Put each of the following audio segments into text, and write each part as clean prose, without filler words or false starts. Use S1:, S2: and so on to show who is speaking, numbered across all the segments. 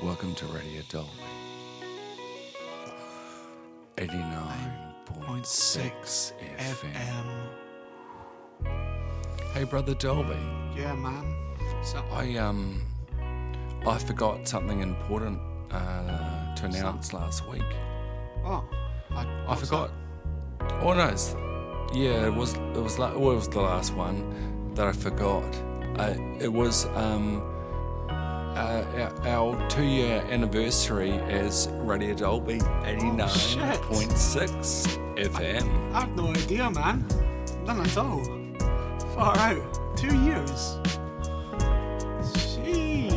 S1: Welcome to Radio Dolby 89.6 FM. Hey, brother Dolby.
S2: Yeah, man. So,
S1: I forgot something important to announce last week.
S2: I
S1: forgot. Oh no, it was the last one that I forgot. It was our 2-year anniversary as Radio Dolby 89.6 FM.
S2: I have no idea, man. None at all. Far out. 2 years. Jeez.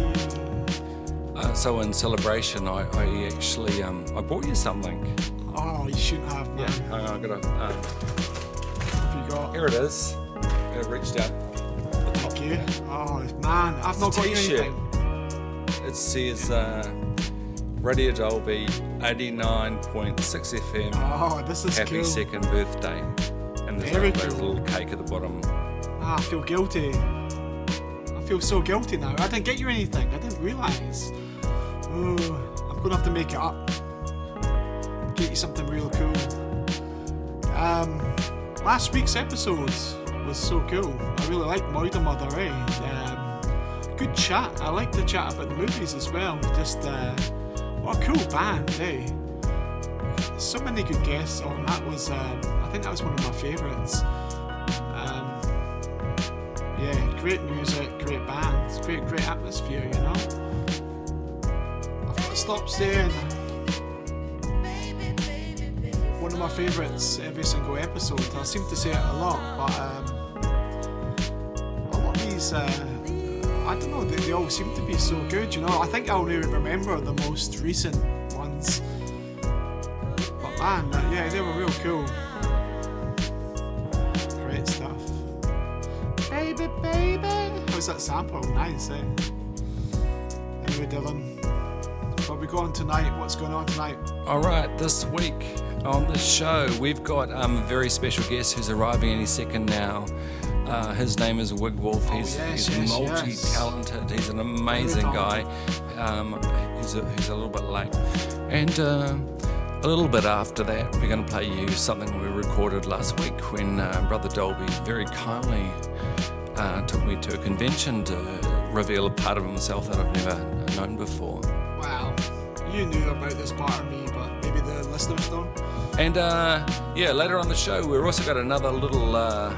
S1: So in celebration, I actually I brought you something.
S2: Oh, you shouldn't have, man.
S1: Yeah, hang on, I gotta.
S2: What have you got?
S1: Here it is. I reached out.
S2: Thank you. Oh, man, I've not got you anything.
S1: It says Radio Dolby 89.6 FM.
S2: Oh, this is
S1: Happy
S2: cool.
S1: second birthday. And there's
S2: Very
S1: a
S2: cool.
S1: little cake at the bottom.
S2: I feel guilty. I feel so guilty now. I didn't get you anything. I didn't realise. Oh, I'm going to have to make it up. Get you something real cool. Last week's episode was so cool. I really liked Moida Mother, good chat. I like the chat about the movies as well. Just what a cool band, eh? So many good guests on. That was I think that was one of my favourites. Yeah, great music, great band, great atmosphere, you know. I've got to stop saying one of my favourites every single episode. I seem to say it a lot, but a lot of these I don't know, they all seem to be so good, you know. I think I'll only remember the most recent ones. But man, yeah, they were real cool. Great stuff. Baby, baby. How's that sample? Nice, eh? Anyway, Dylan, what we got on tonight? What's going on tonight?
S1: Alright, this week on the show, we've got a very special guest who's arriving any second now. His name is Wigwolf. He's multi-talented. He's an amazing guy. He's a little bit late. And a little bit after that, we're going to play you something we recorded last week when Brother Dolby very kindly took me to a convention to reveal a part of himself that I've never known before.
S2: Wow. You knew about this part of me, but maybe the listeners don't. And
S1: yeah, later on the show, we've also got another little... a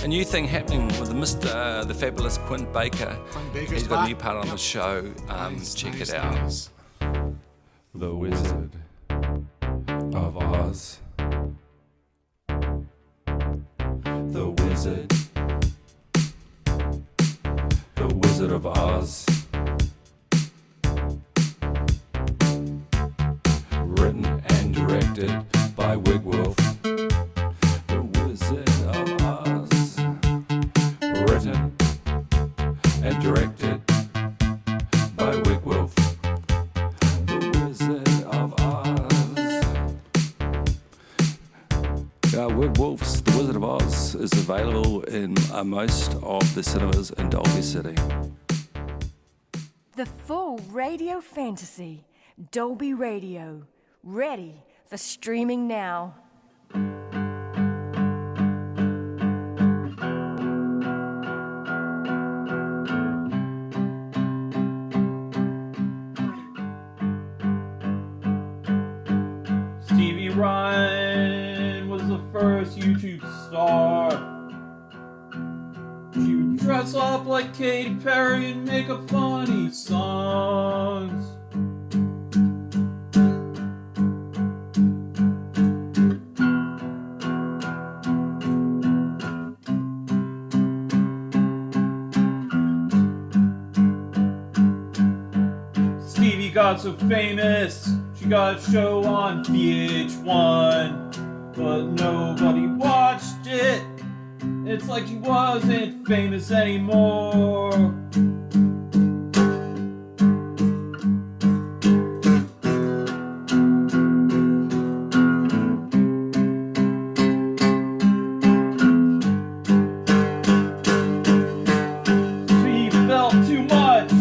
S1: new thing happening with the fabulous Quint Baker. He's got a new part on the show. Check it out.
S2: Nice.
S1: The Wizard of Oz. The Wizard. The Wizard of Oz. Written and directed by Wigwolf. The Wizard of Oz. Written and directed by Wigwolf. The Wizard of Oz. Wigwolf's The Wizard of Oz is available in most of the cinemas in Dolby City.
S3: The full radio fantasy, Dolby Radio, ready for streaming now.
S4: Stevie Ryan was the first YouTube star. She would dress up like Katy Perry and make up funny songs. Stevie got so famous, she got a show on VH1, but nobody watched it. It's like she wasn't famous anymore. She felt too much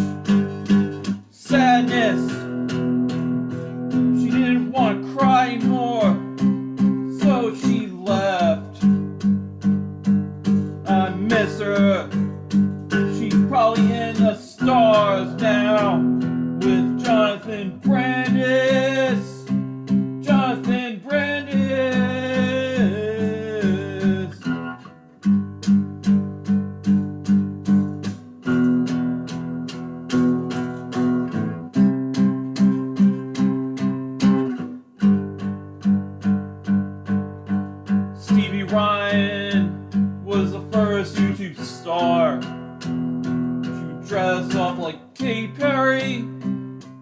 S4: dress up like Katy Perry,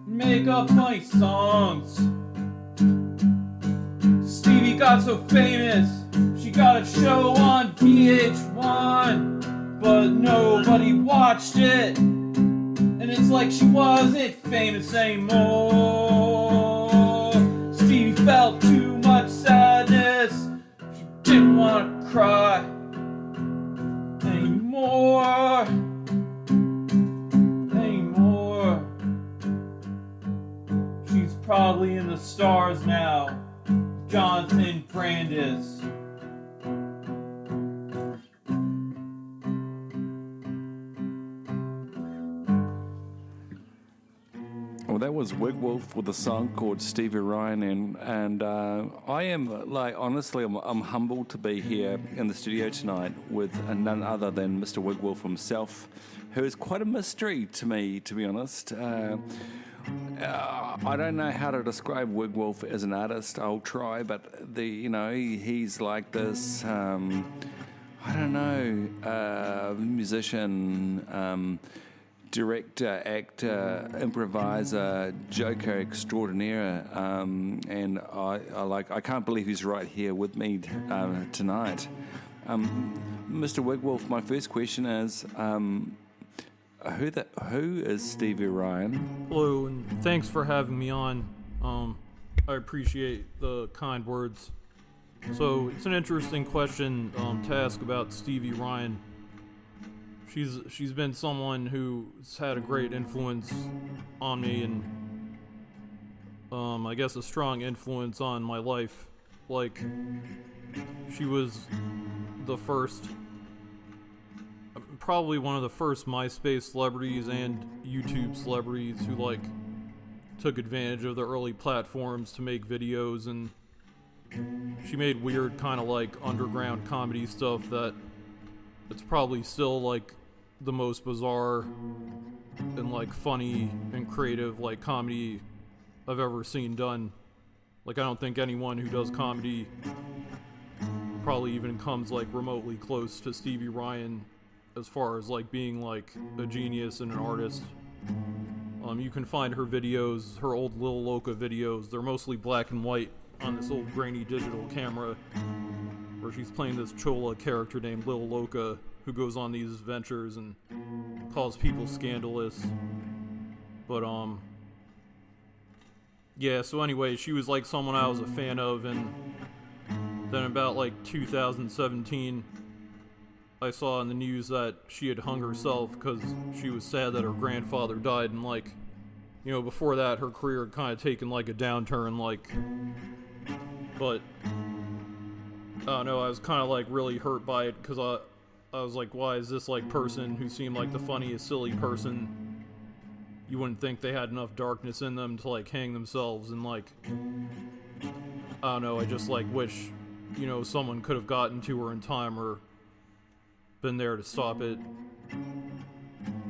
S4: make up funny songs. Stevie got so famous, she got a show on VH1, but nobody watched it, and it's like she wasn't famous anymore. Stevie felt too much sadness, she didn't want to cry anymore. She's probably in the stars now, Jonathan Brandis.
S1: Well, that was Wigwolf with a song called Stevie Ryan, and I am, like, honestly, I'm humbled to be here in the studio tonight with none other than Mr. Wigwolf himself, who is quite a mystery to me, to be honest. I don't know how to describe Wigwolf as an artist. I'll try, but he's like this, I don't know, musician, director, actor, improviser, joker extraordinaire, and I can't believe he's right here with me tonight. Mr. Wigwolf, my first question is, who is Stevie Ryan?
S5: Hello, and thanks for having me on. I appreciate the kind words. So it's an interesting question to ask about Stevie Ryan. She's been someone who's had a great influence on me, and I guess a strong influence on my life. Like, she was the first, probably one of the first MySpace celebrities and YouTube celebrities who, like, took advantage of the early platforms to make videos, and she made weird kind of like underground comedy stuff that it's probably still like the most bizarre and like funny and creative like comedy I've ever seen done. Like, I don't think anyone who does comedy probably even comes like remotely close to Stevie Ryan as far as like being like a genius and an artist. You can find her videos, her old Lil Loca videos. They're mostly black and white on this old grainy digital camera, where she's playing this Chola character named Lil Loca, who goes on these adventures and calls people scandalous. But yeah, so anyway, she was like someone I was a fan of, and then about like 2017, I saw in the news that she had hung herself because she was sad that her grandfather died, and like, you know, before that her career had kind of taken like a downturn, like, but I don't know, I was kind of like really hurt by it because I was like, why is this like person who seemed like the funniest silly person, you wouldn't think they had enough darkness in them to like hang themselves, and like, I don't know, I just like wish, you know, someone could have gotten to her in time or been there to stop it.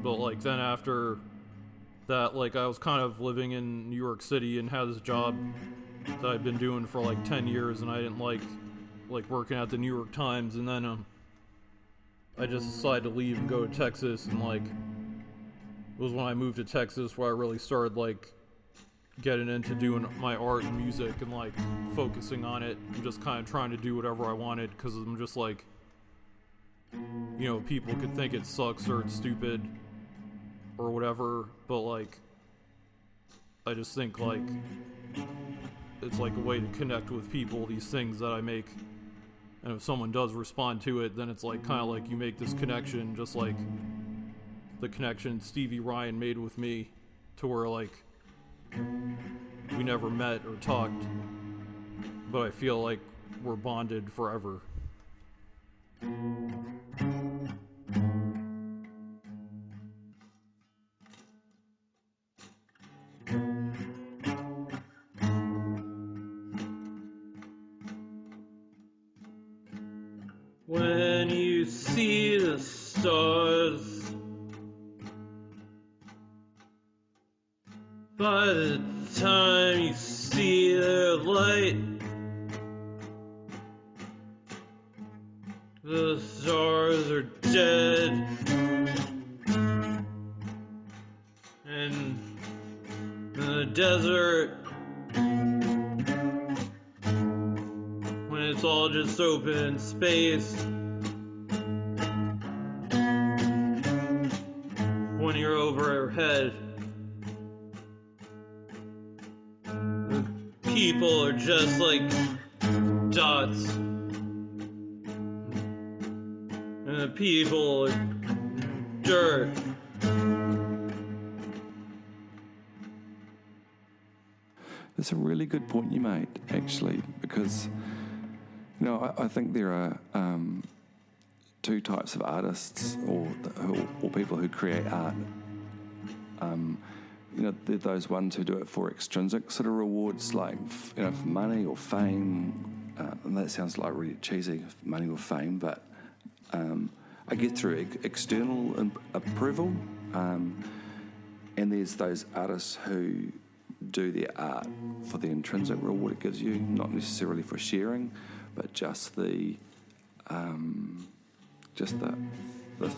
S5: But like then after that, like, I was kind of living in New York City and had this job that I'd been doing for like 10 years, and I didn't like working at the New York Times, and then I just decided to leave and go to Texas, and like it was when I moved to Texas where I really started like getting into doing my art and music and like focusing on it and just kind of trying to do whatever I wanted, because I'm just like, you know, people could think it sucks or it's stupid or whatever, but like I just think like it's like a way to connect with people, these things that I make, and if someone does respond to it, then it's like kind of like you make this connection, just like the connection Stevie Ryan made with me, to where like we never met or talked, but I feel like we're bonded forever.
S6: When you see the stars, by the time you see their light, the stars are dead. desert. When it's all just open space. When you're overhead. The people are just like dots. And the people are dirt.
S1: That's a really good point you made, actually, because, you know, I think there are two types of artists or people who create art. You know, they're those ones who do it for extrinsic sort of rewards, like, you know, for money or fame. And that sounds like really cheesy, money or fame, but I get through external approval. And there's those artists who do their art for the intrinsic reward it gives you, not necessarily for sharing, but just the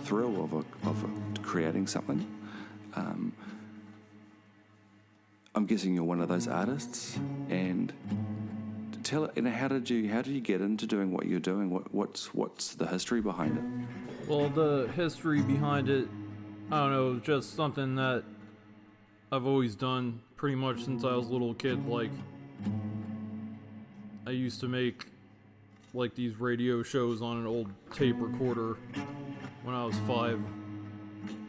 S1: thrill of creating something. I'm guessing you're one of those artists, and how did you get into doing what you're doing? What's the history behind it?
S5: Well, the history behind it, I don't know, just something that I've always done pretty much since I was a little kid. Like, I used to make like these radio shows on an old tape recorder when I was 5,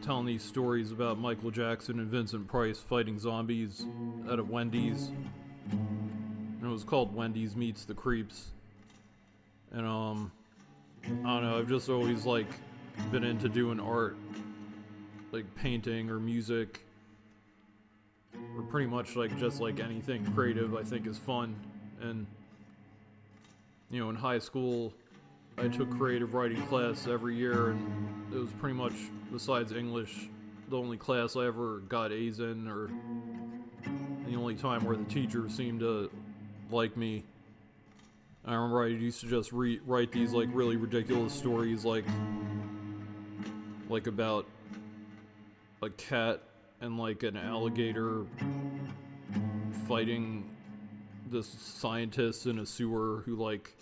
S5: telling these stories about Michael Jackson and Vincent Price fighting zombies at a Wendy's. And it was called Wendy's Meets the Creeps. And I don't know, I've just always like been into doing art, like painting or music, or pretty much like just like anything creative I think is fun. And you know, in high school I took creative writing class every year, and it was pretty much, besides English, the only class I ever got A's in, or the only time where the teacher seemed to like me. I remember I used to just write these like really ridiculous stories, like about a cat and like an alligator fighting this scientist in a sewer who like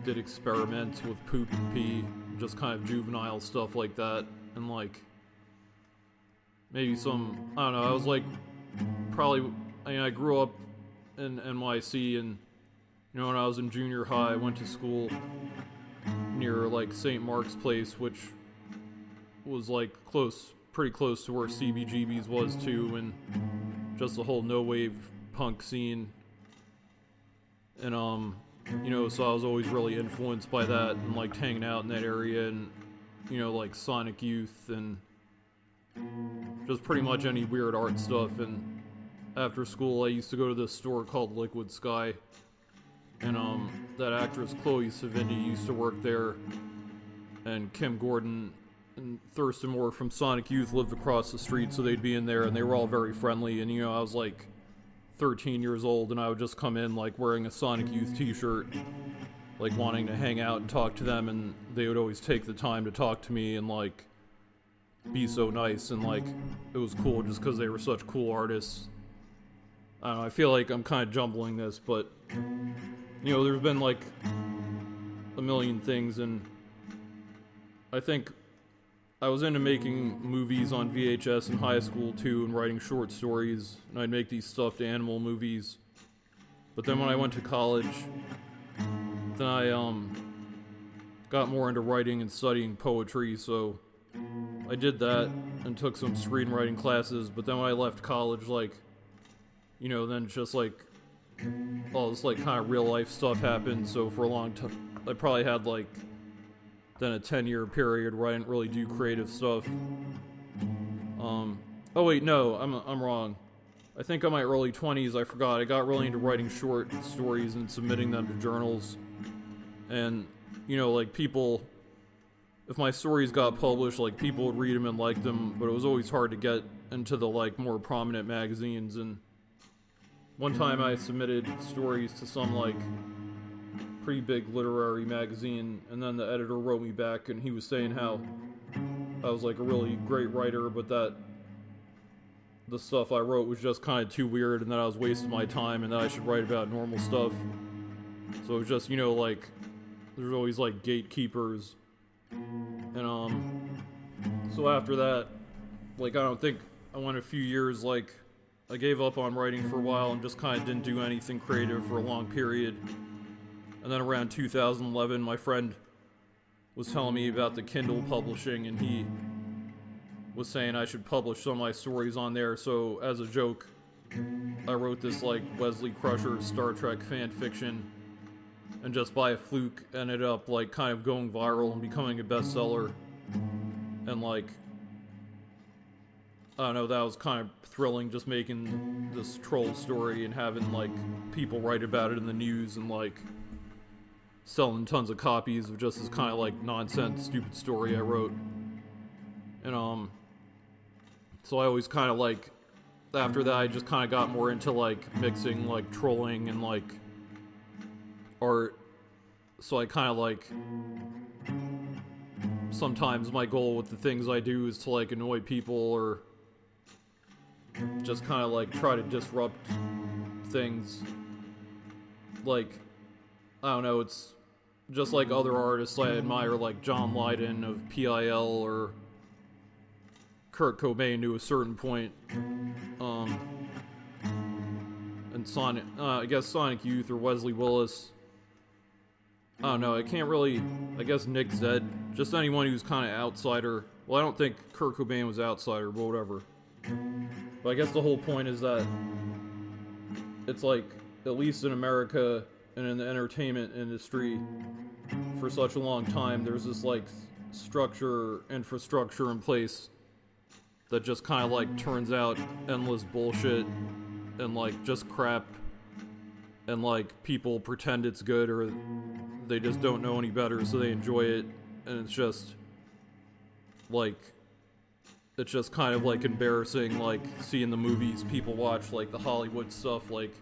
S5: did experiments with poop and pee, just kind of juvenile stuff like that. And like maybe some, I don't know, I was like probably, I mean, I grew up in NYC, and you know, when I was in junior high I went to school near like St. Mark's Place, which was like pretty close to where CBGB's was too, and just the whole no wave punk scene. And you know, so I was always really influenced by that, and like hanging out in that area, and you know, like Sonic Youth and just pretty much any weird art stuff. And after school I used to go to this store called Liquid Sky, and that actress Chloe Sevigny used to work there, and Kim Gordon and Thurston Moore from Sonic Youth lived across the street, so they'd be in there, and they were all very friendly. And you know, I was like 13 years old, and I would just come in like wearing a Sonic Youth t-shirt, like wanting to hang out and talk to them, and they would always take the time to talk to me and like be so nice, and like it was cool just because they were such cool artists. I don't know, I feel like I'm kind of jumbling this, but you know, there's been like a million things, and I think I was into making movies on VHS in high school too, and writing short stories, and I'd make these stuffed animal movies. But then when I went to college, then I got more into writing and studying poetry, so I did that and took some screenwriting classes. But then when I left college, like, you know, then just like all this like kind of real life stuff happened. So for a long time, I probably had like then a 10-year period where I didn't really do creative stuff. Oh wait, no, I'm wrong. I think in my early 20s, I forgot, I got really into writing short stories and submitting them to journals. And, you know, like people, if my stories got published, like people would read them and like them, but it was always hard to get into the like more prominent magazines. And one time I submitted stories to some like pretty big literary magazine, and then the editor wrote me back, and he was saying how I was like a really great writer, but that the stuff I wrote was just kind of too weird and that I was wasting my time and that I should write about normal stuff. So it was just, like, there's always, like, gatekeepers. And, so after that, like, I don't think I went a few years, like, I gave up on writing for a while and just kind of didn't do anything creative for a long period. And then around 2011, my friend was telling me about the Kindle publishing, and he was saying I should publish some of my stories on there. So as a joke, I wrote this, like, Wesley Crusher Star Trek fan fiction, and just by a fluke ended up, like, kind of going viral and becoming a bestseller. And, like, I don't know, that was kind of thrilling, just making this troll story and having, like, people write about it in the news and, like, selling tons of copies of just this kind of, like, nonsense, stupid story I wrote. And, so I always kind of, like, after that, I just kind of got more into, like, mixing, like, trolling and, like, art. So I kind of, like, sometimes my goal with the things I do is to, like, annoy people or just kind of, like, try to disrupt things. Like, I don't know, it's just like other artists I admire, like John Lydon of PIL or Kurt Cobain to a certain point. And Sonic, I guess Sonic Youth or Wesley Willis. I don't know, I can't really, I guess Nick Zed, just anyone who's kind of outsider. Well, I don't think Kurt Cobain was outsider, but whatever. But I guess the whole point is that it's like, at least in America and in the entertainment industry, for such a long time, there's this, like, infrastructure in place that just kind of, like, turns out endless bullshit and, like, just crap, and, like, people pretend it's good or they just don't know any better, so they enjoy it, and it's just, like, it's just kind of, like, embarrassing, like, seeing the movies people watch, like, the Hollywood stuff, like,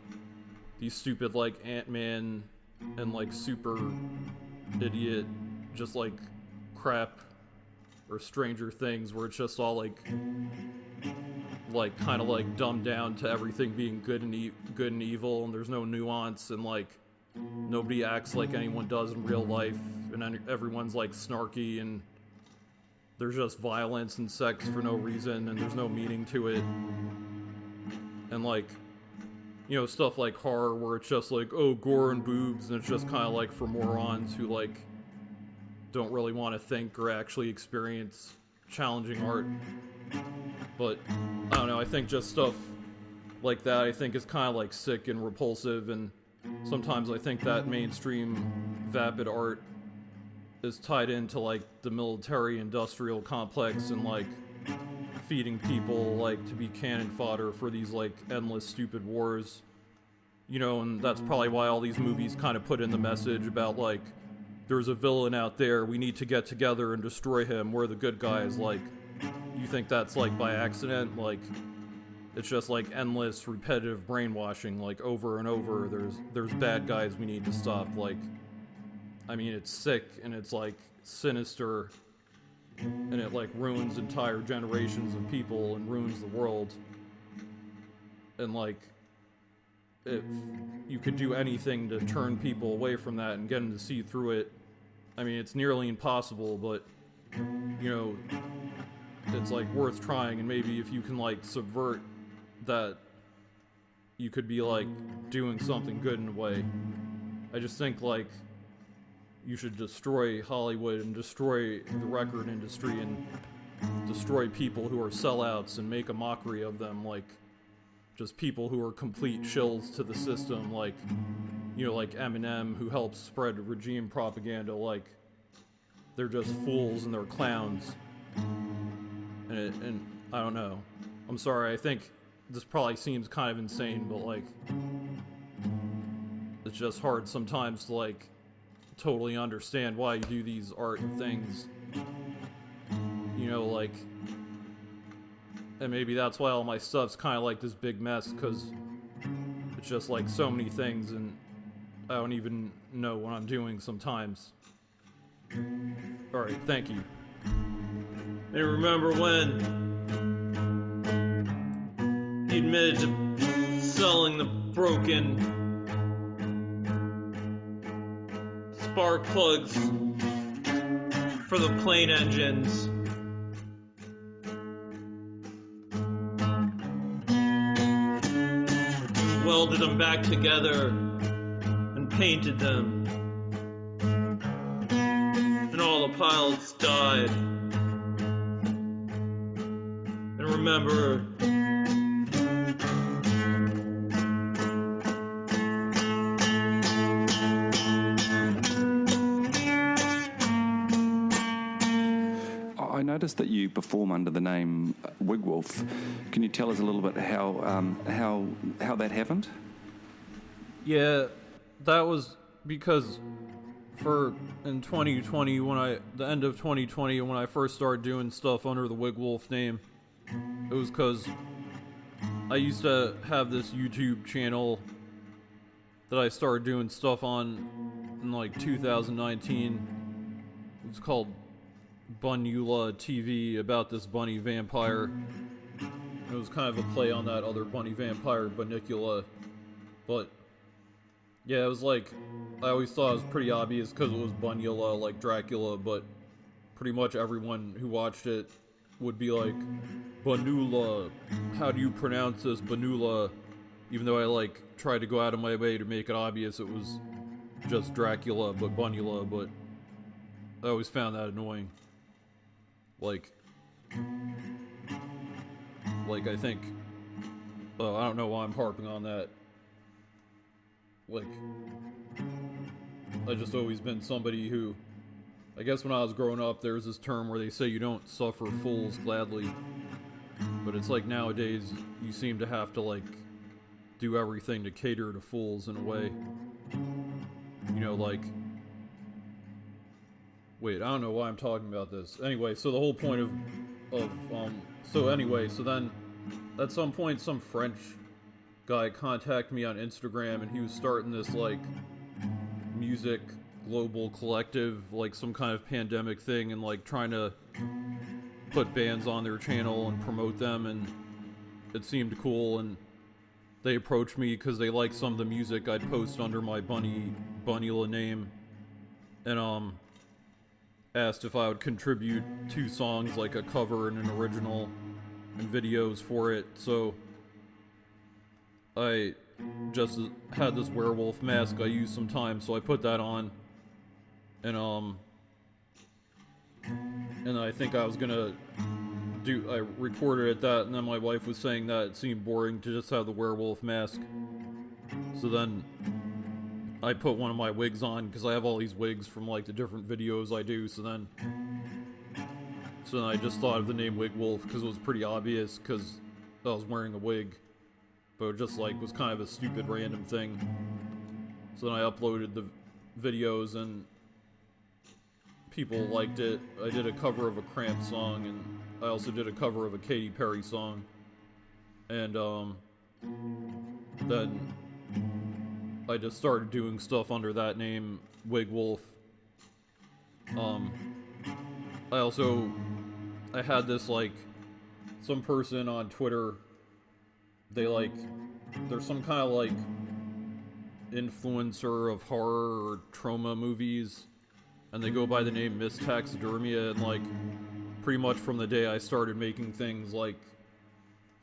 S5: these stupid, like, Ant-Man and, like, Super Idiot, just, like, crap, or Stranger Things, where it's just all, like, kind of, like, dumbed down to everything being good and evil, and there's no nuance, and, like, nobody acts like anyone does in real life, and everyone's, like, snarky, and there's just violence and sex for no reason, and there's no meaning to it. And, like, stuff like horror where it's just like, oh, gore and boobs, and it's just kind of like for morons who, like, don't really want to think or actually experience challenging art. But, I don't know, I think just stuff like that, I think, is kind of, like, sick and repulsive, and sometimes I think that mainstream vapid art is tied into, like, the military-industrial complex and, like, feeding people, like, to be cannon fodder for these, like, endless stupid wars. And that's probably why all these movies kind of put in the message about, like, there's a villain out there, we need to get together and destroy him, we're the good guys. Like, you think that's, like, by accident? Like, it's just, like, endless, repetitive brainwashing, like, over and over. There's bad guys we need to stop. Like, I mean, it's sick, and it's, like, sinister, and it, like, ruins entire generations of people and ruins the world. And, like, if you could do anything to turn people away from that and get them to see through it, I mean, it's nearly impossible, but, it's, like, worth trying, and maybe if you can, like, subvert that, you could be, like, doing something good in a way. I just think, like, you should destroy Hollywood and destroy the record industry and destroy people who are sellouts and make a mockery of them, like, just people who are complete shills to the system, like, like Eminem, who helps spread regime propaganda. Like, they're just fools and they're clowns. And I don't know. I'm sorry, I think this probably seems kind of insane, but, like, it's just hard sometimes to, like, totally understand why you do these art things. Like, and maybe that's why all my stuff's kind of like this big mess, because it's just, like, so many things, and I don't even know what I'm doing sometimes. Alright, thank you.
S6: Hey, remember when He admitted to selling the broken spark plugs for the plane engines. Welded them back together and painted them. And all the pilots died. And remember,
S7: I noticed that you perform under the name Wigwolf. Can you tell us a little bit how that happened?
S5: Yeah, that was because in 2020, the end of 2020, when I first started doing stuff under the Wigwolf name, it was because I used to have this YouTube channel that I started doing stuff on in like 2019. It was called Bunula TV, about this bunny vampire. It was kind of a play on that other bunny vampire, Bunnicula. But yeah, it was like, I always thought it was pretty obvious because it was Bunula, like Dracula, but pretty much everyone who watched it would be like, Bunula, how do you pronounce this, Bunula? Even though I like tried to go out of my way to make it obvious it was just Dracula, but Bunula, but I always found that annoying. Like I think, I don't know why I'm harping on that. Like, I just always been somebody who, I guess when I was growing up, there's this term where they say you don't suffer fools gladly. But it's like nowadays, you seem to have to like, do everything to cater to fools in a way. You know, like, wait, I don't know why I'm talking about this. Anyway, so the whole point so then, at some point, some French guy contacted me on Instagram, and he was starting this, like, music global collective, like some kind of pandemic thing, and, like, trying to put bands on their channel and promote them, and it seemed cool, and they approached me because they liked some of the music I'd post under my Bunula name, and, asked if I would contribute 2 songs, like a cover and an original, and videos for it. So I just had this werewolf mask I used sometimes, so I put that on, and I think I was gonna I recorded at that, and then my wife was saying that it seemed boring to just have the werewolf mask, so then I put one of my wigs on, because I have all these wigs from like the different videos I do, so then I just thought of the name Wigwolf because it was pretty obvious because I was wearing a wig, but it just like was kind of a stupid random thing. So then I uploaded the videos and people liked it. I did a cover of a Cramp song, and I also did a cover of a Katy Perry song, and then I just started doing stuff under that name, Wigwolf. I had this, like, some person on Twitter, they're some kind of, like, influencer of horror or trauma movies, and they go by the name Miss Taxidermia, and, like, pretty much from the day I started making things, like,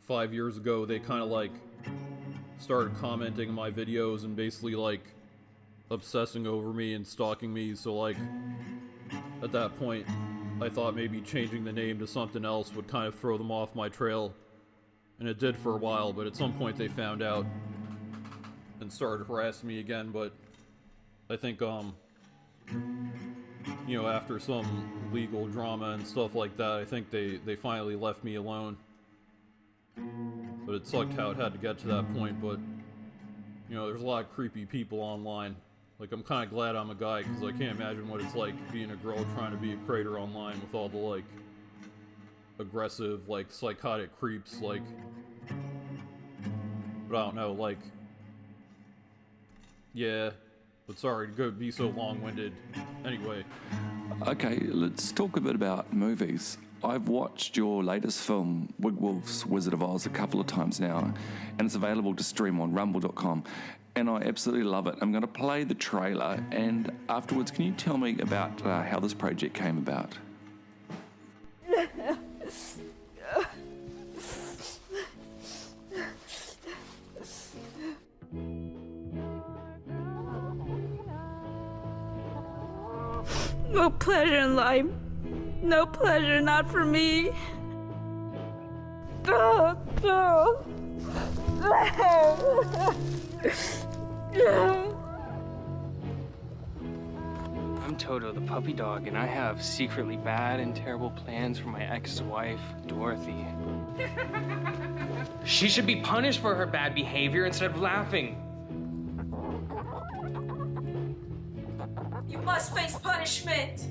S5: 5 years ago, they kind of, like, started commenting on my videos and basically, like, obsessing over me and stalking me, so, like, at that point, I thought maybe changing the name to something else would kind of throw them off my trail, and it did for a while, but at some point they found out and started harassing me again, but I think, after some legal drama and stuff like that, I think they finally left me alone. But it sucked how it had to get to that point, but, there's a lot of creepy people online. Like, I'm kind of glad I'm a guy, because I can't imagine what it's like being a girl trying to be a creator online with all the, like, aggressive, like, psychotic creeps, like, but I don't know, like, yeah, but sorry to be so long-winded. Anyway.
S7: Okay, let's talk a bit about movies. I've watched your latest film, Wigwolf's Wizard of Oz, a couple of times now, and it's available to stream on rumble.com, and I absolutely love it. I'm going to play the trailer, and afterwards, can you tell me about how this project came about?
S8: No pleasure in life. No pleasure, not for me.
S9: I'm Toto the puppy dog, and I have secretly bad and terrible plans for my ex-wife, Dorothy. She should be punished for her bad behavior instead of laughing.
S8: You must face punishment.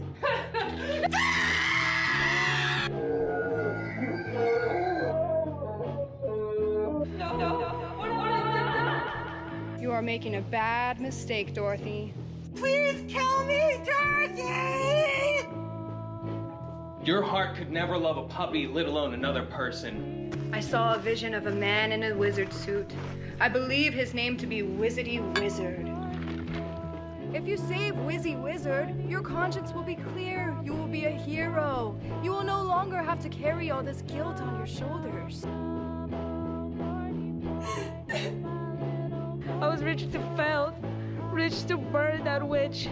S10: You are making a bad mistake, Dorothy.
S8: Please kill me, Dorothy!
S9: Your heart could never love a puppy, let alone another person.
S10: I saw a vision of a man in a wizard suit. I believe his name to be Wizardy Wizard. If you save Wizzy Wizard, your conscience will be clear. You will be a hero. You will no longer have to carry all this guilt on your shoulders.
S8: I was rich to fail, rich to burn that witch.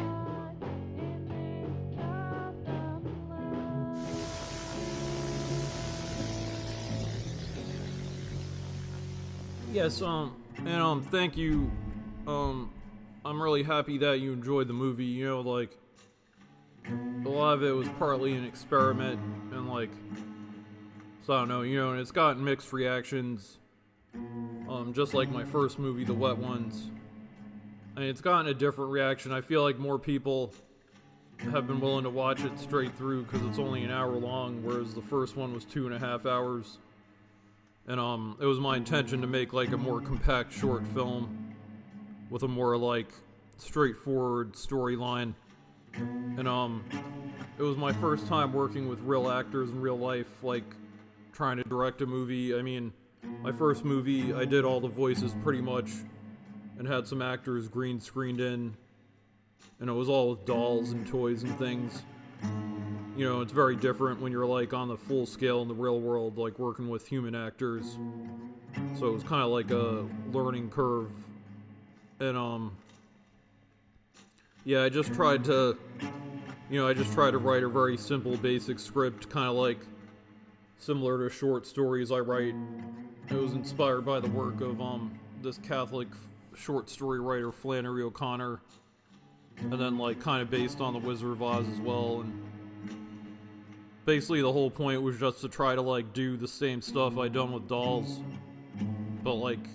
S5: Yes, thank you. I'm really happy that you enjoyed the movie. You know, like, a lot of it was partly an experiment, and like, so I don't know, you know, and it's gotten mixed reactions. Just like my first movie, The Wet Ones. And it's gotten a different reaction. I feel like more people have been willing to watch it straight through because it's only an hour long, whereas the first one was 2.5 hours. And it was my intention to make like a more compact short film with a more like straightforward storyline. And it was my first time working with real actors in real life, like trying to direct a movie. I mean, my first movie, I did all the voices pretty much and had some actors green screened in, and it was all with dolls and toys and things. You know, it's very different when you're like on the full scale in the real world, like working with human actors. So it was kind of like a learning curve. And yeah, I just tried to write a very simple, basic script, kind of like similar to short stories I write. It was inspired by the work of this Catholic short story writer Flannery O'Connor, and then like kind of based on the Wizard of Oz as well. And basically the whole point was just to try to like do the same stuff I'd done with dolls, but like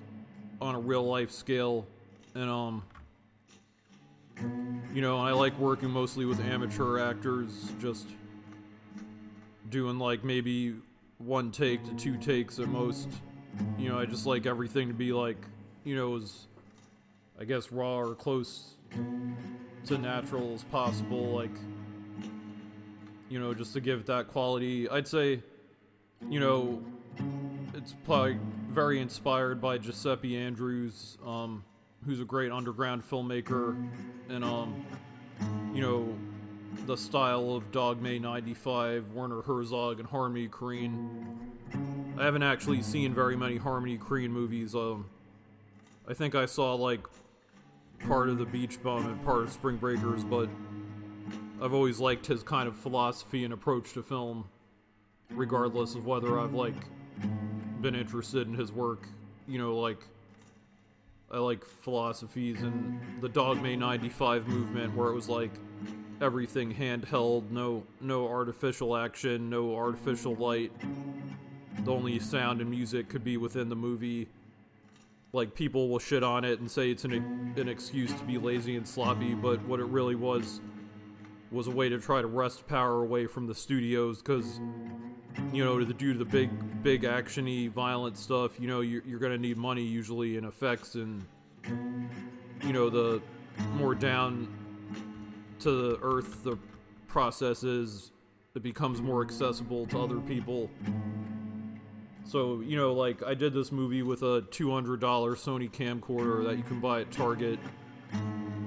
S5: on a real life scale. And you know, I like working mostly with amateur actors, just doing like maybe 1 take to 2 takes at most. You know, I just like everything to be like, you know, as I guess raw or close to natural as possible, like, you know, just to give it that quality. I'd say, you know, it's probably very inspired by Giuseppe Andrews, who's a great underground filmmaker, and you know, the style of Dogma 95, Werner Herzog, and Harmony Korine. I haven't actually seen very many Harmony Korine movies. I think I saw like part of The Beach Bum and part of Spring Breakers, but I've always liked his kind of philosophy and approach to film, regardless of whether I've like been interested in his work. You know, like, I like philosophies and the Dogma 95 movement, where it was like everything handheld, no artificial action, no artificial light. The only sound and music could be within the movie. Like, people will shit on it and say it's an excuse to be lazy and sloppy, but what it really was a way to try to wrest power away from the studios, because, you know, due to the big action-y, violent stuff, you know, you're gonna need money usually in effects, and, you know, the more down to the earth the process is, it becomes more accessible to other people. So, you know, like, I did this movie with a $200 Sony camcorder that you can buy at Target.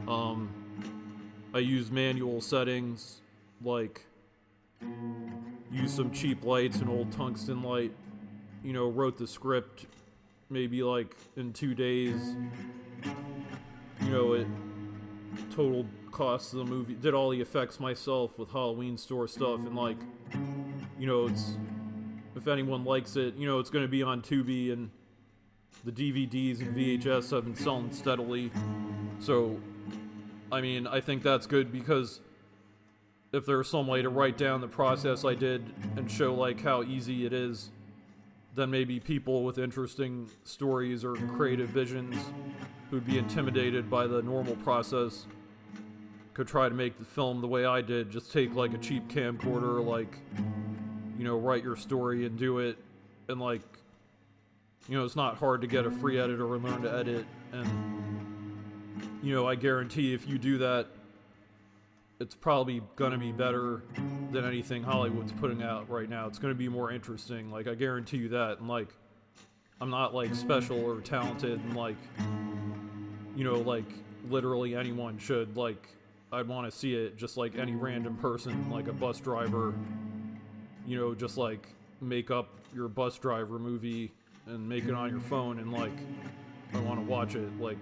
S5: I used manual settings, like, used some cheap lights, an old tungsten light, you know, wrote the script maybe, like, in 2 days. You know, it total cost of the movie, did all the effects myself with Halloween store stuff, and, like, you know, it's, if anyone likes it, you know, it's going to be on Tubi, and the DVDs and VHS have been selling steadily. So, I mean, I think that's good, because if there's some way to write down the process I did and show, like, how easy it is, then maybe people with interesting stories or creative visions who'd be intimidated by the normal process could try to make the film the way I did. Just take, like, a cheap camcorder, like, you know, write your story and do it. And, like, you know, it's not hard to get a free editor and learn to edit. And, you know, I guarantee if you do that, it's probably gonna be better than anything Hollywood's putting out right now. It's gonna be more interesting. Like, I guarantee you that. And, like, I'm not, like, special or talented, and, like, you know, like, literally anyone should, like, I'd want to see it, just like any random person, like a bus driver, you know, just, like, make up your bus driver movie and make it on your phone, and, like, I want to watch it. Like,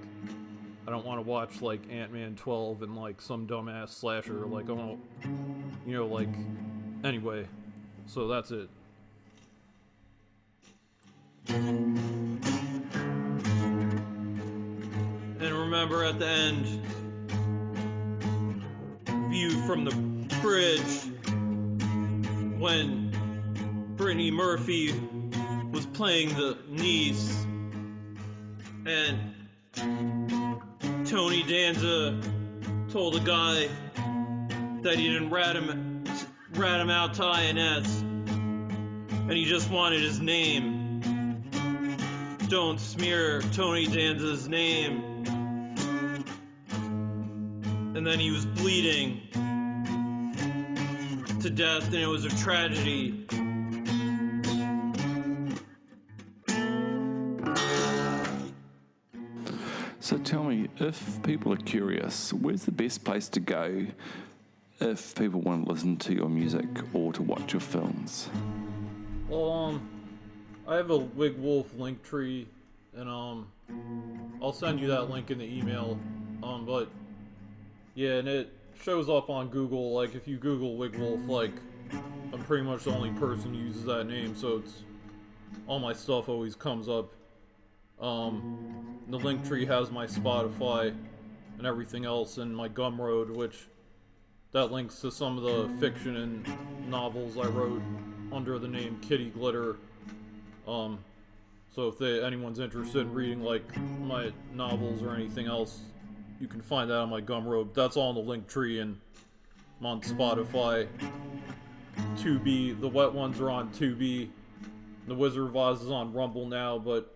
S5: I don't want to watch, like, Ant-Man 12 and, like, some dumbass slasher. Like, I don't, you know, like, anyway, so that's it.
S6: And remember, at the end, view from the bridge, when Brittany Murphy was playing the niece, and Tony Danza told a guy that he didn't rat him out to INS, and he just wanted his name. Don't smear Tony Danza's name. And then he was bleeding to death, and it was a tragedy.
S7: So tell me, if people are curious, where's the best place to go if people want to listen to your music or to watch your films?
S5: Well, I have a Wigwolf link tree, and I'll send you that link in the email. But yeah, and it shows up on Google. Like, if you Google Wigwolf, like, I'm pretty much the only person who uses that name, so it's, all my stuff always comes up. The link tree has my Spotify and everything else, and my Gumroad, which that links to some of the fiction and novels I wrote under the name Kitty Glitter. So if anyone's interested in reading, like, my novels or anything else, you can find that on my Gumroad. That's all in the link tree, and I'm on Spotify. Tubi, the wet ones are on Tubi. The Wizard of Oz is on Rumble now, but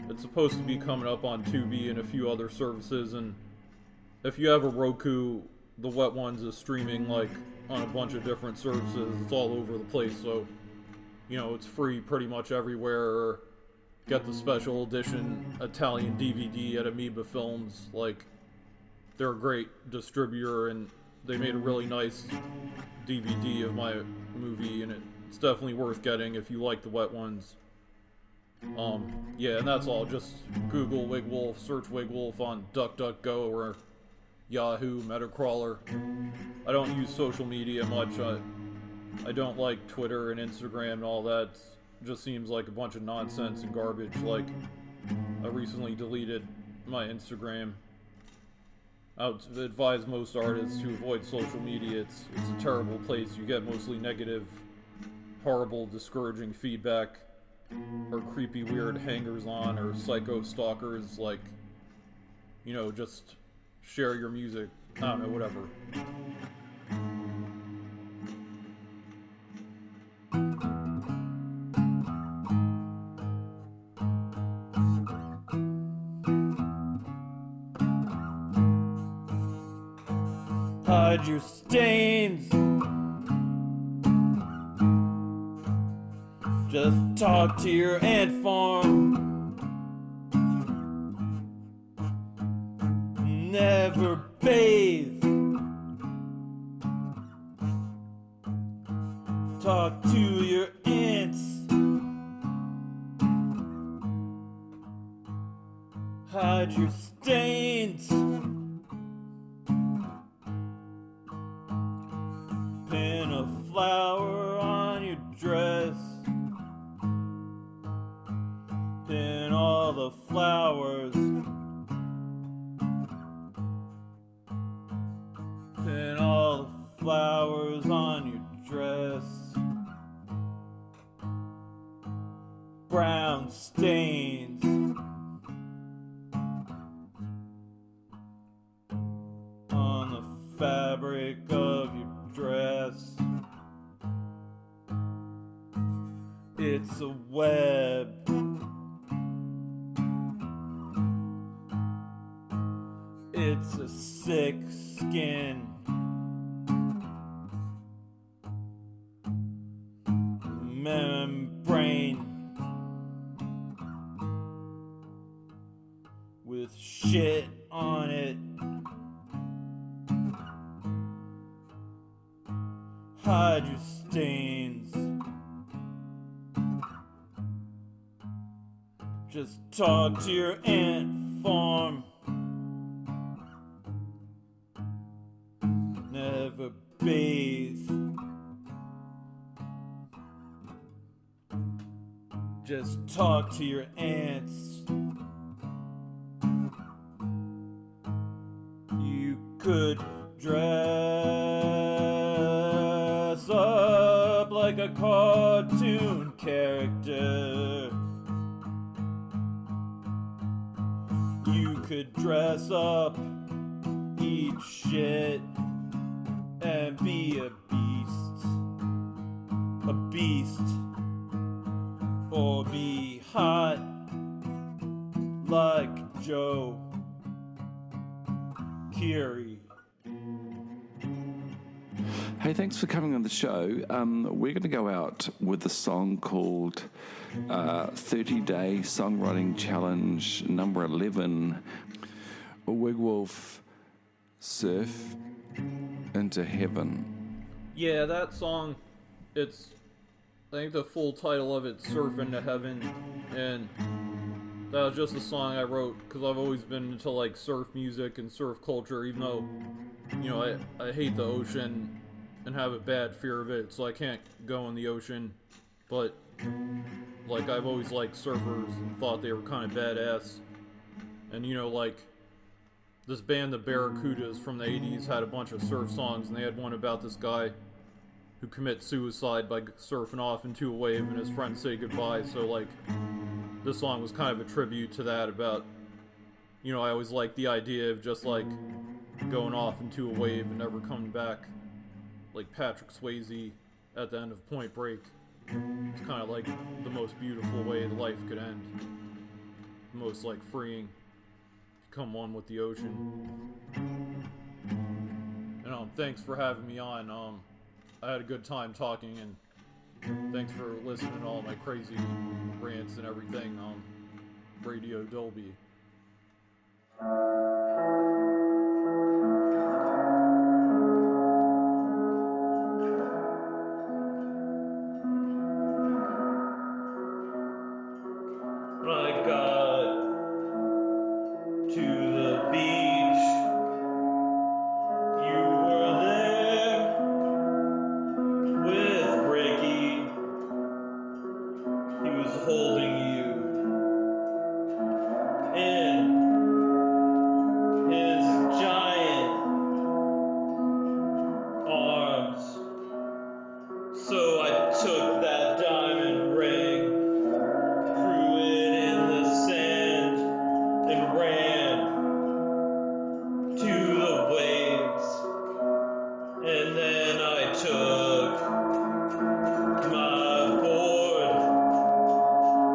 S5: it's supposed to be coming up on Tubi and a few other services. And if you have a Roku, the wet ones is streaming, like, on a bunch of different services. It's all over the place, so, you know, it's free pretty much everywhere. Or get the special edition Italian DVD at Amoeba Films. Like, they're a great distributor, and they made a really nice DVD of my movie, and it's definitely worth getting if you like the wet ones. Yeah, and that's all. Just Google Wigwolf, search Wigwolf on DuckDuckGo or Yahoo, Metacrawler. I don't use social media much. I don't like Twitter and Instagram and all that. It just seems like a bunch of nonsense and garbage. Like, I recently deleted my Instagram. I would advise most artists to avoid social media. It's a terrible place. You get mostly negative, horrible, discouraging feedback, or creepy, weird hangers-on, or psycho stalkers. Like, you know, just share your music. I don't know, whatever.
S4: Hide your stains Just talk to your ant farm. Never bathe. Talk to your ants. Hide your stains. Pin a flower on your dress. Pin all the flowers. Pin all the flowers on your dress. Brown stains. On the fabric of your dress. It's a web. It's a sick skin. Membrane with shit on it. Hide your stains. Just talk to your ant farm. Never bathe. Just talk to your ants. You could dress up like a cartoon character. You could dress up, eat shit, and be a beast. A beast. Or be hot like Joe Keery.
S7: Hey, thanks for coming on the show. We're going to go out with a song called 30-Day Songwriting Challenge number 11, Wigwolf, Surf into Heaven.
S5: Yeah, that song, I think the full title of it's Surf into Heaven, and that was just a song I wrote because I've always been into like surf music and surf culture, even though, you know, I hate the ocean and have a bad fear of it, so I can't go in the ocean, but like I've always liked surfers and thought they were kind of badass. And you know, like this band, the Barracudas from the 80s, had a bunch of surf songs, and they had one about this guy who commits suicide by surfing off into a wave and his friends say goodbye. So like this song was kind of a tribute to that, about, you know, I always liked the idea of just like going off into a wave and never coming back, like Patrick Swayze at the end of Point Break. It's kind of like the most beautiful way the life could end, the most like freeing, become one with the ocean. And thanks for having me on. I had a good time talking, and thanks for listening to all my crazy rants and everything on Radio Dolby.
S6: I got to the beach. You were there with Ricky. He was holding you in his giant arms. So I took that diamond ring, threw it in the sand, and ran to the waves. And then I took my board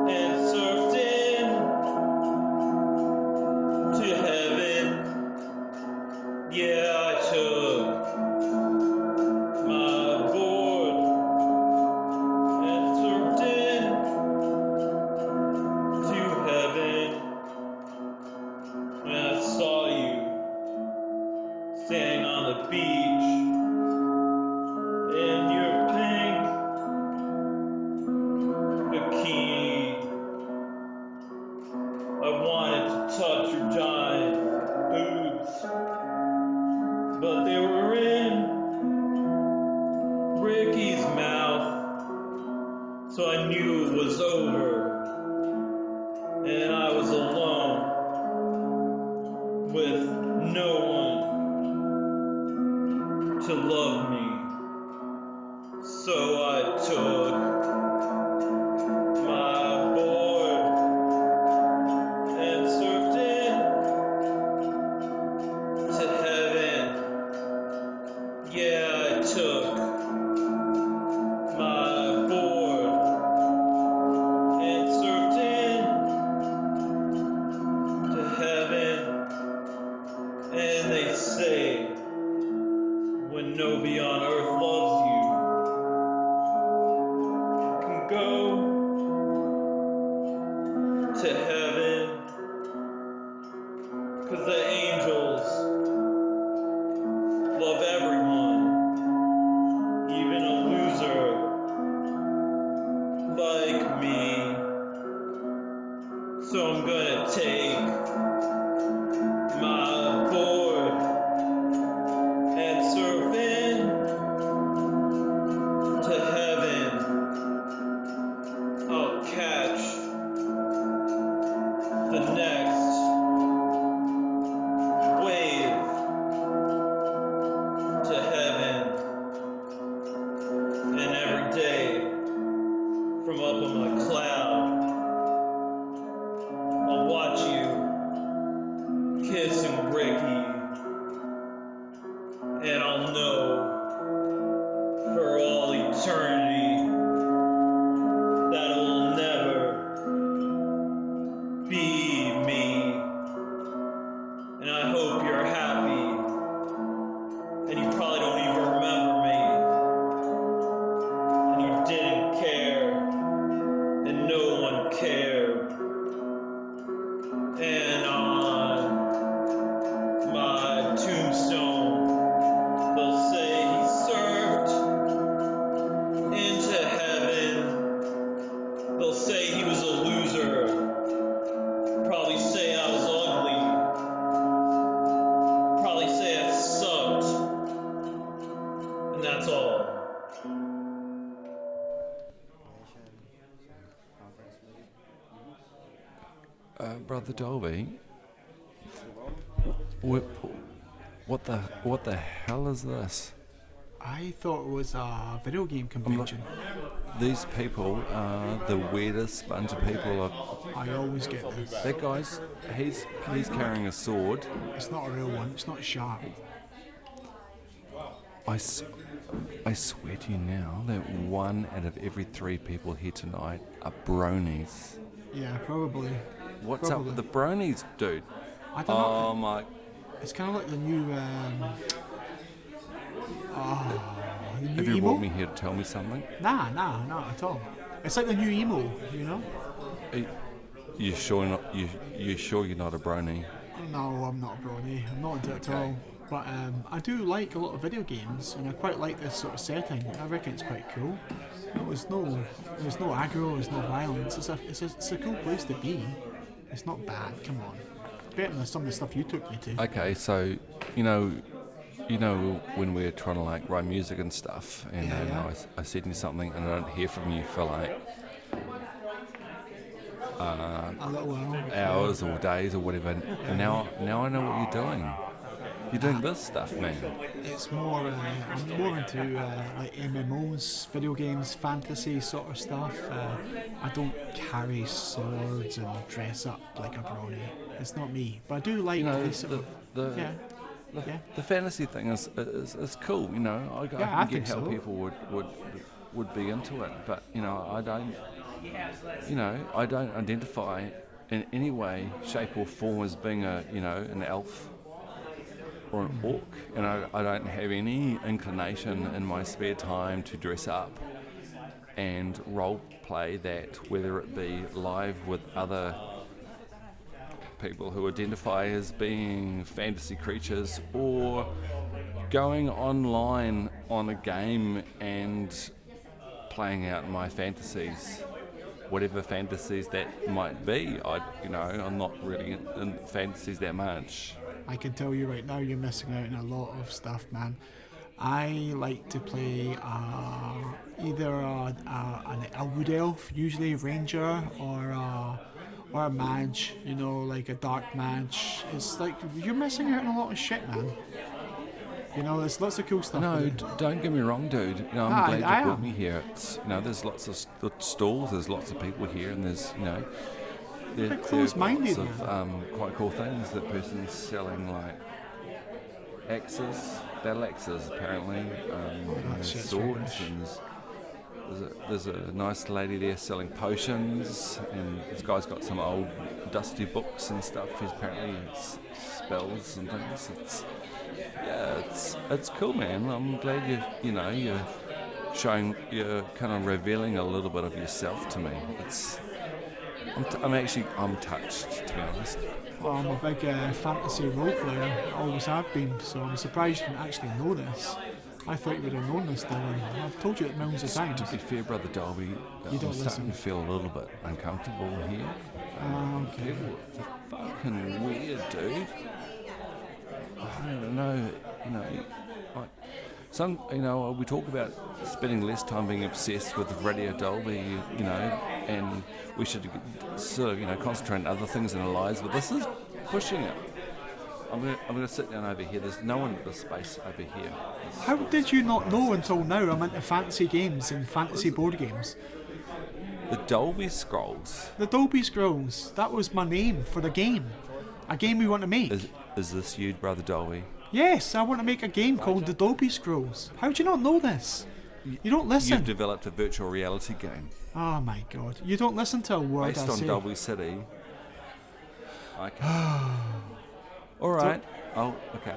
S6: and knew was over, and I was alone with no one to love me. So I took my board and surfed into heaven. Yeah, I took my board and surfed into heaven. And they say, when nobody on earth loves you, you can go to heaven. 'Cause the angels love everyone, even a loser like me. So I'm gonna take my board and surf in to heaven. I'll catch the next wave to heaven. And every day from up on my cloud, I'll watch you kissing Ricky, and I'll know for all eternity that it will never be me. And I hope you're happy, and you probably don't even remember me, and you didn't care, and no one cared. And on my tombstone, they'll say he served into heaven. They'll say he was a loser. Probably say I was ugly. Probably say I sucked. And that's all.
S1: Brother Dolby, what the hell is this?
S2: I thought it was a video game convention.
S1: These people are the weirdest bunch of people.
S2: I always get this.
S1: That guy's he's carrying a sword.
S2: It's not a real one. It's not sharp.
S1: I swear to you now that 1 out of every 3 people here tonight are bronies.
S2: Yeah, probably.
S1: What's up with the bronies, dude?
S2: I don't know.
S1: Oh my!
S2: It's kind of like the new. The new
S1: Have you
S2: emo?
S1: brought me here to tell me something?
S2: Nah, not at all. It's like the new emo, you know?
S1: You sure you're not a brony?
S2: No, I'm not a brony. I'm not into it at all. But I do like a lot of video games, and I quite like this sort of setting. I reckon it's quite cool. There's no aggro, there's no violence. It's a cool place to be. It's not bad. Come on, better than some of the stuff you took me to.
S1: Okay, so you know when we're trying to like write music and stuff, and I said you something, and I don't hear from you for like
S2: a little while,
S1: hours or days or whatever. And now I know what you're doing. You're doing this stuff, man.
S2: It's more, I'm more into like MMOs, video games, fantasy sort of stuff. I don't carry swords and dress up like a brony. It's not me. But I do like
S1: the fantasy thing is cool. You know, I can get how people would be into it, but you know, I don't identify in any way, shape or form as being an elf or an orc, and I don't have any inclination in my spare time to dress up and role play that, whether it be live with other people who identify as being fantasy creatures or going online on a game and playing out my fantasies, whatever fantasies that might be. I'm not really in fantasies that much.
S2: I can tell you right now, you're missing out on a lot of stuff, man. I like to play either a wood elf, usually a ranger, or a mage, you know, like a dark mage. It's like you're missing out on a lot of shit, man. You know, there's lots of cool stuff.
S1: No, don't get me wrong, dude. You know, I'm glad you brought me here. It's, you know, there's lots of stalls, there's lots of people here, and there's, you know, there are lots of quite cool things. That person's selling, like axes, battle axes, apparently, swords, and there's a nice lady there selling potions, and this guy's got some old dusty books and stuff. He's apparently spells and things. It's cool, man. I'm glad you're showing, you're kind of revealing a little bit of yourself to me. I'm touched, to be honest.
S2: Well, I'm a big fantasy role player, always have been, so I'm surprised you didn't actually know this. I thought you would have known this, Dylan. I've told you it millions of times.
S1: To be fair, Brother Dolby, I'm starting to feel a little bit uncomfortable here.
S2: Okay.
S1: People are fucking weird, dude. I don't know, we talk about spending less time being obsessed with Radio Dolby, and we should sort of, concentrate on other things in our lives, but this is pushing it. I'm gonna sit down over here. There's no one in the space over here.
S2: How did you not know until now I'm into fantasy games and fantasy board games?
S1: The Dolby Scrolls.
S2: The Dolby Scrolls. That was my name for the game. A game we want to make.
S1: Is this you, Brother Dolby?
S2: Yes, I want to make a game called the Dolby Scrolls. How do you not know this? You don't listen.
S1: You've developed a virtual reality game.
S2: Oh my god. You don't listen to a word
S1: based
S2: I
S1: on
S2: say.
S1: Dolby City. Okay. Alright. Okay.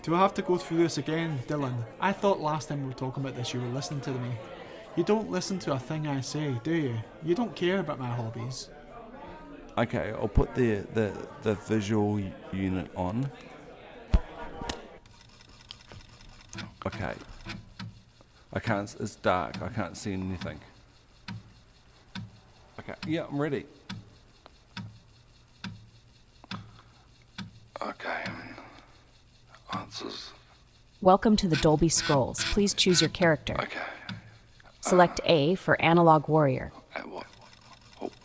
S2: Do I have to go through this again, Dylan? I thought last time we were talking about this you were listening to me. You don't listen to a thing I say, do you? You don't care about my hobbies.
S1: Okay, I'll put the visual unit on. Okay. It's dark. I can't see anything. Okay, yeah, I'm ready.
S7: Okay. Answers.
S11: Welcome to the Dolby Scrolls. Please choose your character.
S7: Okay.
S11: Select A for Analog Warrior.
S7: What?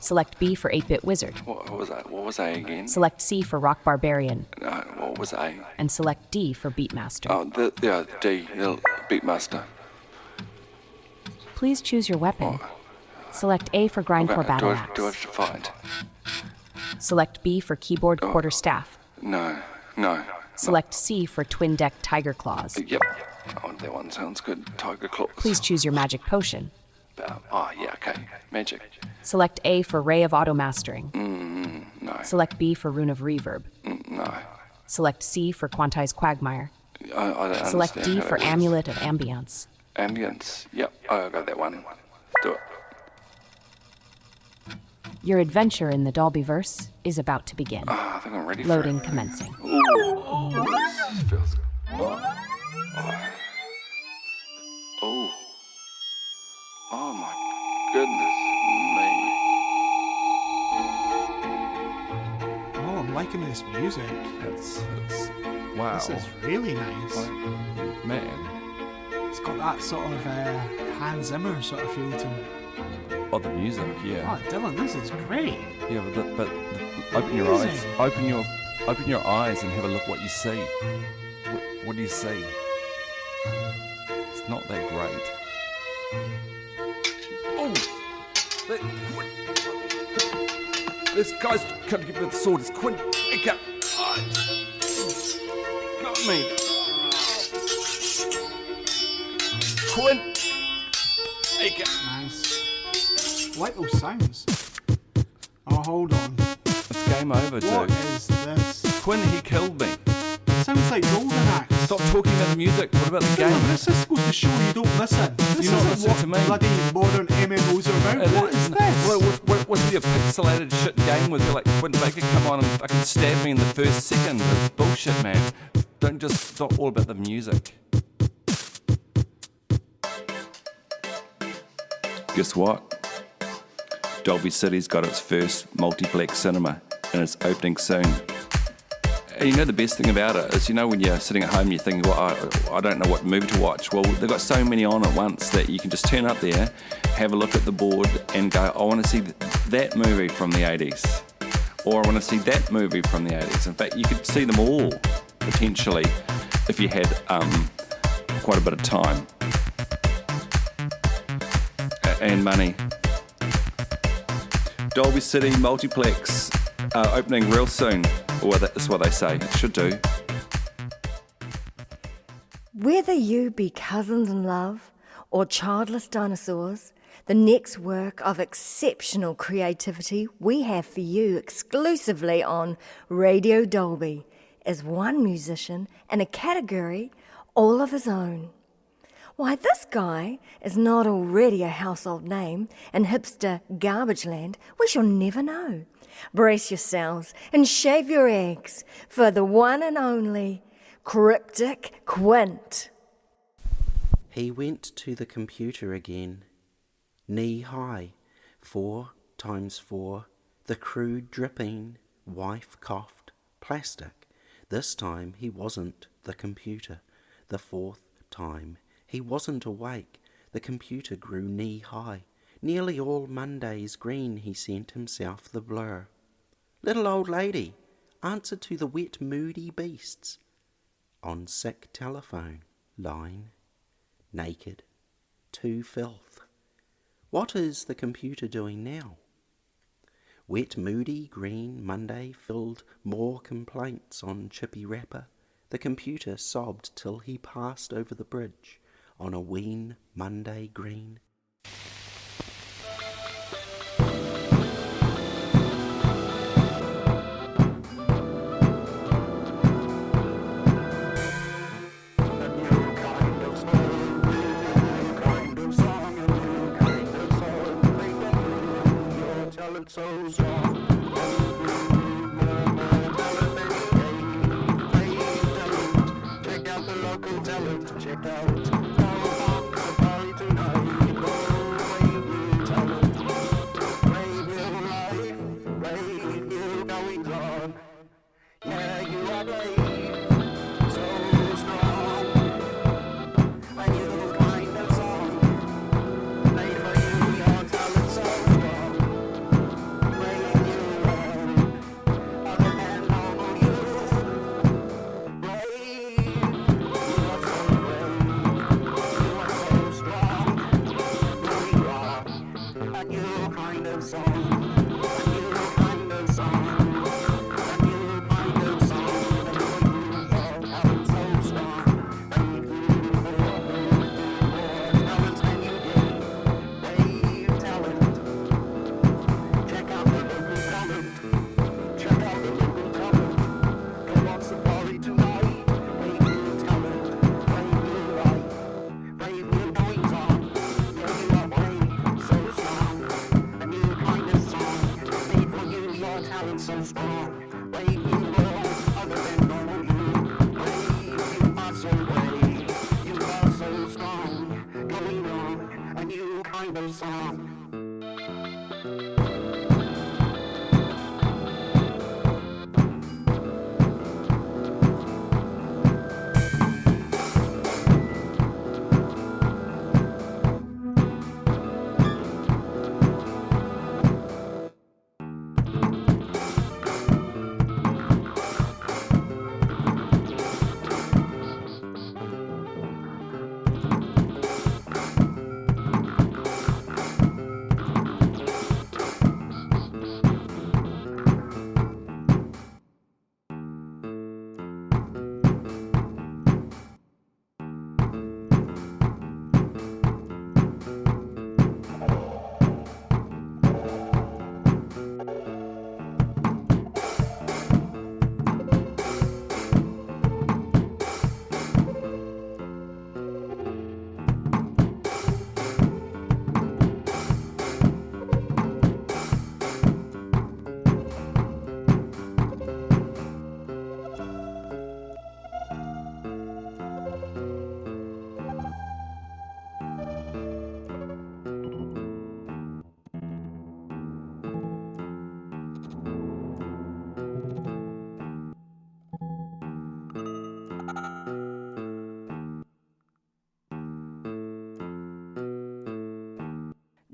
S11: Select B for 8-Bit Wizard.
S7: What was that? What was A again?
S11: Select C for Rock Barbarian.
S7: No, what was A?
S11: And select D for Beatmaster.
S7: Oh, D, the Beatmaster.
S11: Please choose your weapon. Select A for Grindcore Battle Axe.
S7: Do I have to fight?
S11: Select B for Keyboard Quarterstaff.
S7: No.
S11: Select C for Twin Deck Tiger Claws.
S7: Yep. Oh, that one sounds good. Tiger Claws.
S11: Please choose your magic potion.
S7: Okay. Magic.
S11: Select A for Ray of Auto Mastering.
S7: No.
S11: Select B for Rune of Reverb.
S7: No.
S11: Select C for Quantized Quagmire.
S7: I don't
S11: Select
S7: understand
S11: D
S7: how
S11: for
S7: that works.
S11: Amulet of Ambience.
S7: Ambience. Yep. I got that one. Do it.
S11: Your adventure in the Dolbyverse is about to begin.
S7: I think I'm ready for
S11: Loading
S7: it.
S11: commencing.
S7: Ooh. This feels good. Oh my goodness me.
S2: Oh, I'm liking this music.
S1: It's wow.
S2: This is really nice.
S1: Man.
S2: It's got that sort of Hans Zimmer sort of feel to it.
S1: Oh, the music, yeah.
S2: Oh, Dylan, this is great.
S1: Yeah, but open your eyes. Open your eyes and have a look what you see. What do you see? It's not that great. Oh! This guy's trying to get me with the sword. It's Quint Baker. Got me. Quint Baker.
S2: Nice. I like those sounds. Oh, hold on.
S1: It's game over, dude.
S2: What is this?
S1: Quinn, he killed me.
S2: Sounds like Golden Axe.
S1: Stop talking about the music. What about the game?
S2: This is supposed to show you don't listen. This
S1: You don't
S2: isn't
S1: listen
S2: what
S1: to me.
S2: bloody modern MMOs are about. What is this?
S1: What's the pixelated shit game with like Quint Baker come on and fucking stab me in the first second? It's bullshit, man. Don't just stop all about the music. Guess what? Dolby City's got its first multiplex cinema and it's opening soon.
S7: And you know the best thing about it is, when you're sitting at home and you think, well, I don't know what movie to watch. Well, they've got so many on at once that you can just turn up there, have a look at the board and go, I want to see that movie from the 80s. Or I want to see that movie from the 80s. In fact, you could see them all, potentially, if you had quite a bit of time and money. Dolby City Multiplex opening real soon. Or that's what they say. It should do.
S3: Whether you be cousins in love or childless dinosaurs, the next work of exceptional creativity we have for you exclusively on Radio Dolby is one musician in a category all of his own. Why, this guy is not already a household name in hipster garbage land, we shall never know. Brace yourselves and shave your eggs for the one and only Cryptic Quint.
S12: He went to the computer again, knee-high, 4 times 4, the crude dripping, wife coughed, plastic. This time he wasn't the computer. The 4th time he wasn't awake. The computer grew knee-high. Nearly all Mondays green he sent himself the blur. Little old lady, answer to the wet moody beasts. On sick telephone line, naked, to filth. What is the computer doing now? Wet moody green Monday filled more complaints on chippy wrapper. The computer sobbed till he passed over the bridge on a ween Monday green. So strong. Check out the local talent. Check out party tonight. Talent. Rave you going on. Yeah, you are brave. So strong. A new kind of song. Made for you, your talent so strong.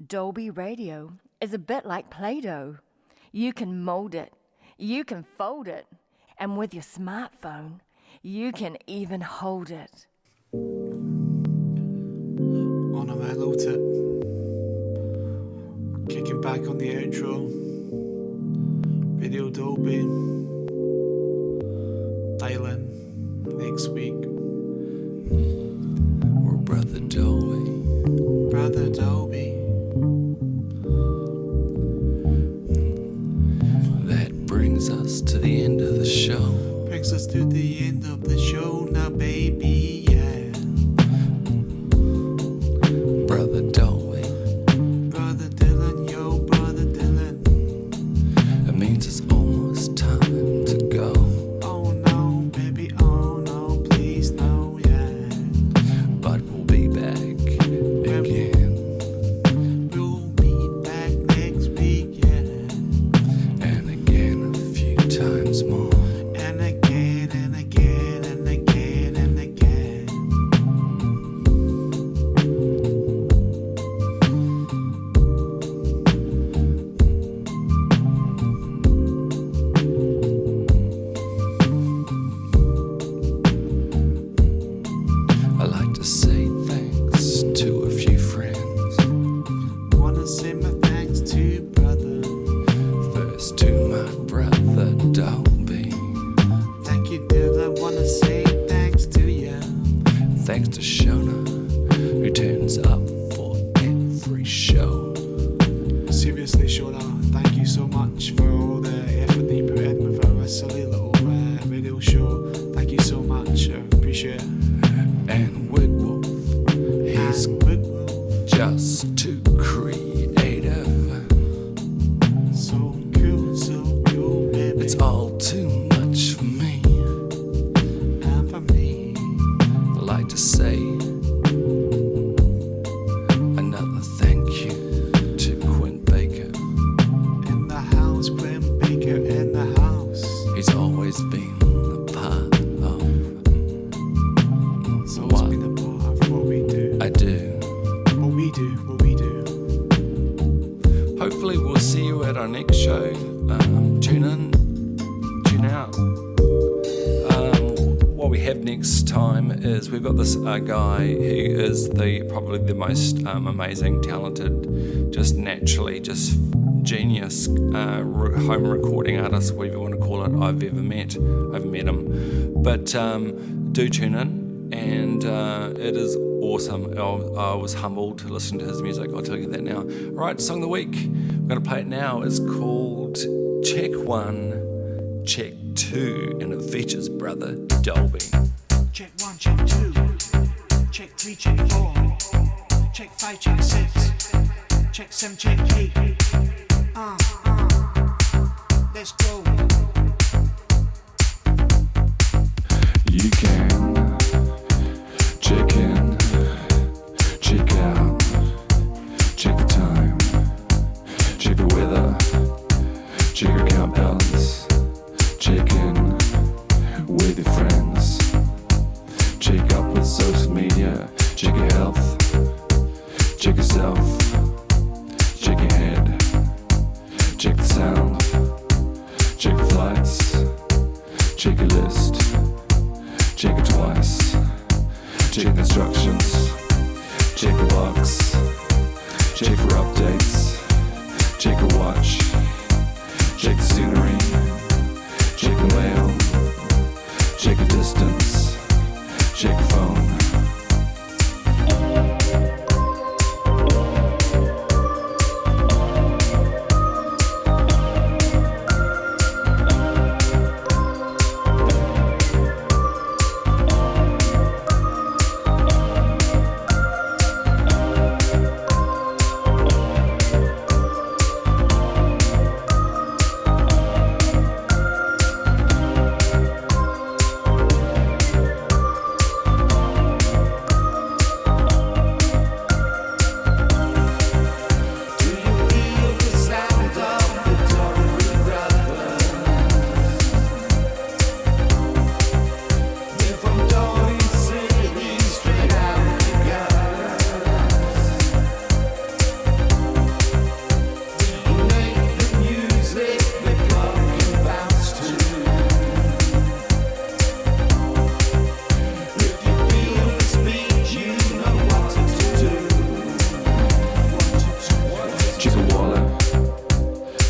S3: Dolby Radio is a bit like Play-Doh. You can mold it, you can fold it, and with your smartphone, you can even hold it.
S2: On a mellow tip. Kicking back on the outro. Radio Dolby. Dial in next week.
S1: Or Brother Dolby.
S2: Brother Dolby.
S1: That brings us to the end of the show.
S2: Brings us to the end of the show now, baby, yeah.
S1: Brother Dolby.
S2: Brother Dylan, yo, Brother Dylan.
S1: It means it's almost time to go.
S2: Oh no, baby, oh no, please no, yeah.
S1: But we'll be back again.
S2: We'll be back next week, yeah.
S1: And again a few times more.
S2: And again, and again, and again, and again.
S1: I'd like to say thanks to a few friends.
S2: Wanna say my thanks to brother.
S1: First to my brother Dolby.
S2: Thank you, Dylan. Wanna say thanks to you.
S1: Thanks to Shona, who turns up for every show.
S2: Seriously, Shona, thank you so much for all the effort that you put in with our silly little radio show. Thank you so much. I appreciate it.
S1: And Wigwolf, he's
S2: And Wigwolf,
S1: just too creative.
S2: so cool, baby.
S1: It's all too much for me.
S2: And for me,
S1: I'd like to say another thank you to Quint Baker.
S2: in the house, Quint Baker in the house.
S1: He's always been a part of
S2: It's always been a part of what we do.
S1: I do.
S2: What we do, what we do.
S1: Hopefully we'll see you at our next show. Tune in, tune out. What we have next time is we've got this guy who is probably the most amazing, talented, just naturally, just genius home recording artist, whatever you want to call it, I've ever met. I haven't met him, but do tune in, and it is awesome. I was humbled to listen to his music, I'll tell you that now. Alright, song of the week, I'm going to play it now. It's called Check 1, Check 2, and it features Brother Dolby.
S2: Check 1, check 2, check 3, check 4, check 5, check 6, check 7, check 8. Let's go.
S7: You can check in, check out, check the time, check the weather, check your account balance, check in with your friends, check up with social media, check your health, check yourself, check your head, check the sound, check the flights, check your list, check it twice, check the instructions, check the box, check for updates, check your watch, check the scenery, check the mail, check the distance, check your phone.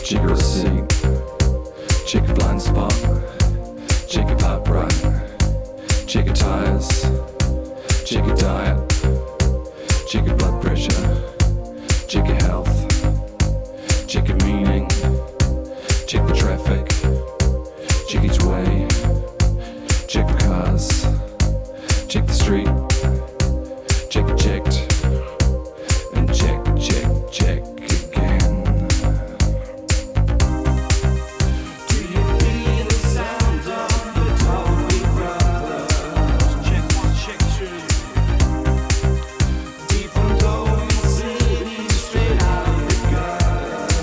S7: check a receipt, check a blind spot, check your heart bright, check your tires, check your diet, check your blood pressure, check your health, check your meaning, check the traffic, check each way, check the cars, check the street, check it checked, and check again. Do you feel the sound of the Dolby Brothers? Check one, check two. Deep from Dolby City, straight out of the gutters.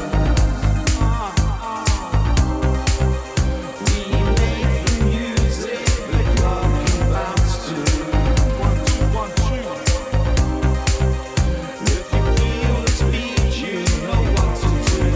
S7: We make the music the club can bounce to. 1, 2, 1, 2. If you feel this beat, you know what to do.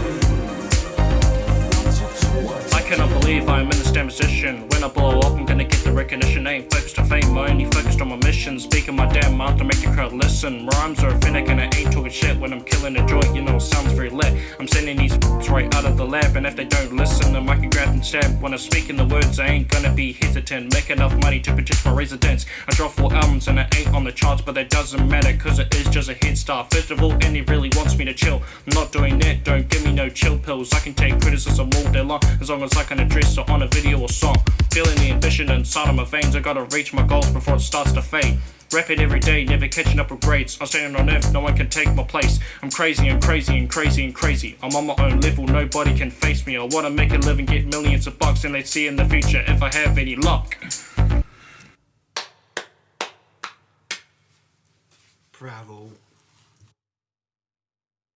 S13: I cannot believe I'm in this damn position. When I blow up, I'm gonna get the recognition. I ain't focused on fame, I only focused on my mission. Speaking my damn mouth to make the crowd listen. Rhymes are finick and I ain't talking shit. When I'm killing a joint, you know it sounds very lit. I'm sending these right out of the lab, and if they don't listen, then I can grab and stab. When I'm speaking the words, I ain't gonna be hesitant. Make enough money to purchase my residence. I drop 4 albums and I ain't on the charts, but that doesn't matter, cause it is just a head start. First of all, and he really wants me to chill. I'm not doing that, don't give me no chill pills. I can take criticism all day long, as long as I can address it on a video or song. Feeling the ambition inside of my veins, I gotta reach my goals before it starts to fade. Rapping every day, never catching up with grades. I'm standing on earth, no one can take my place. I'm crazy and crazy and crazy and crazy. I'm on my own level, nobody can face me. I wanna make a living, get millions of bucks, and let's see in the future if I have any luck.
S2: Bravo.